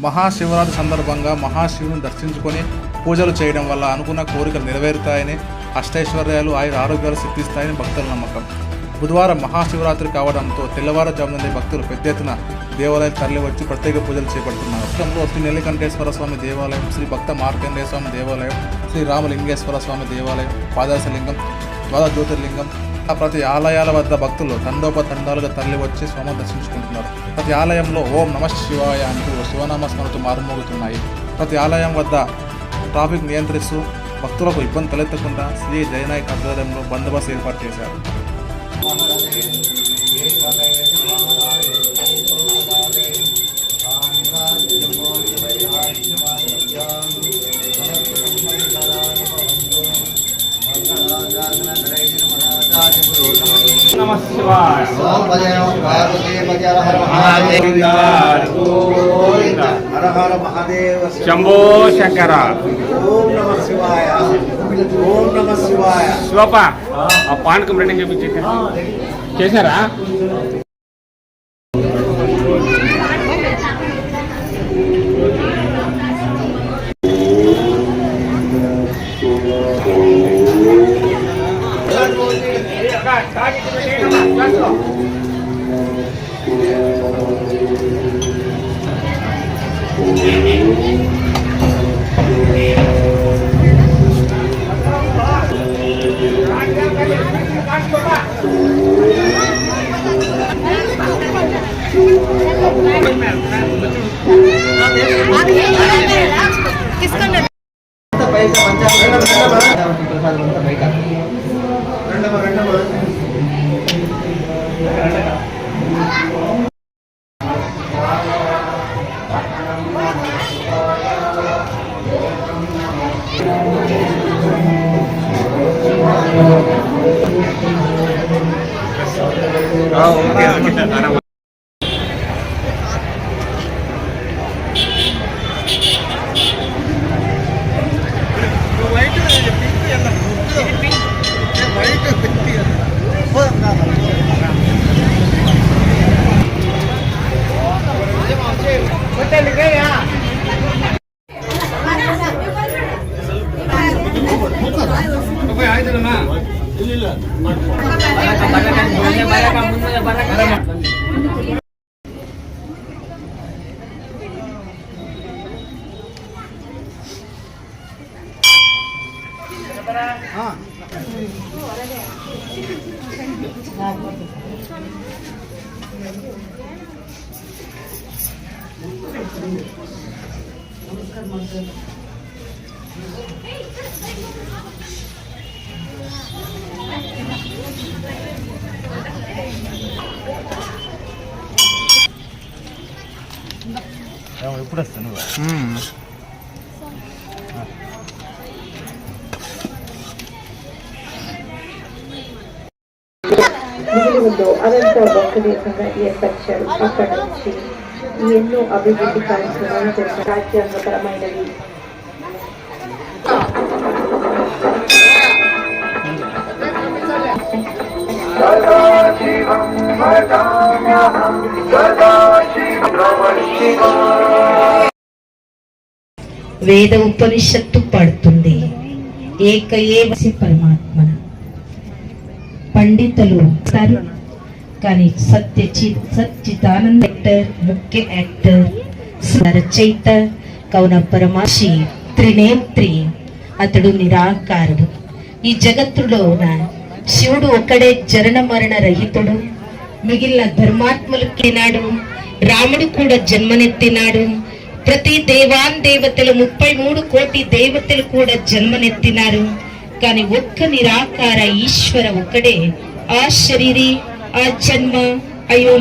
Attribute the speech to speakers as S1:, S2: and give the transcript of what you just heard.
S1: మహాశివరాత్రి సందర్భంగా మహాశివుని దర్శించుకొని పూజలు చేయడం వల్ల అనుకున్న కోరికలు నెరవేరుతాయని, అష్టైశ్వర్యాలు ఆరోగ్యాలు సిద్ధిస్తాయని భక్తుల నమ్మకం. బుధవారం మహాశివరాత్రి కావడంతో తెల్లవారుజాము నుండి భక్తులు పెద్ద ఎత్తున దేవాలయం తరలి వచ్చి ప్రత్యేక పూజలు చేపడుతున్నారు. రాష్ట్రంలో శ్రీ నీలకంఠేశ్వర స్వామి దేవాలయం, శ్రీ భక్త మార్కండేయ స్వామి దేవాలయం, శ్రీ రామలింగేశ్వర స్వామి దేవాలయం, పాదరసలింగం, ద్వాదశ జ్యోతిర్లింగం, ప్రతి ఆలయాల వద్ద భక్తులు తండోపతండాలుగా తరలి వచ్చి స్వామిని దర్శించుకుంటున్నారు. ప్రతి ఆలయంలో ఓం నమః శివాయ అంటూ శివనామస్మరణతో మారుమోగుతున్నాయి. ప్రతి ఆలయం వద్ద ట్రాఫిక్ నియంత్రిస్తూ భక్తులకు ఇబ్బంది తలెత్తకుండా శ్రీ జయనాయక్ ఆధ్వర్యంలో బందోబస్తు ఏర్పాటు చేశారు.
S2: శంభో శంకర.
S3: ఓం నమః శివాయ. ఓం నమః శివాయ.
S2: శివప్ప ఆ పానకం రెడీ చేశారా?
S1: ఎప్పుడు వస్తాను?
S4: అదంతా భారతదేశంగా ఏర్పరిచారు. అక్కడి నుంచి ఎన్నో అభివృద్ధి కార్యక్రమాలు చేసిన రాజ్యాంగపరమైనవి. వేద ఉపనిషత్తు పడుతుంది ఏకయేవసి పరమాత్మన. పండితులు కానీ సచ్చిదానంద యాక్టర్, ముఖ్య యాక్టర్, రచయిత కౌన పరమాశి త్రినేత్రి. అతడు నిరాకారుడు. ఈ జగత్తులో శివుడు ఒక్కడే జరణ మరణ రహితుడు. మిగిలిన ధర్మాత్ములకినాడు. రాముడు కూడా జన్మనెత్తినాడు. ప్రతి దేవతలు 33 కోటి దేవతలు కూడా జన్మనెత్తినారు. కానీ ఒక్క నిరాకార ఈశ్వర ఒక్కడే ఆ శరీరి, ఆ జన్మ, అయ్యో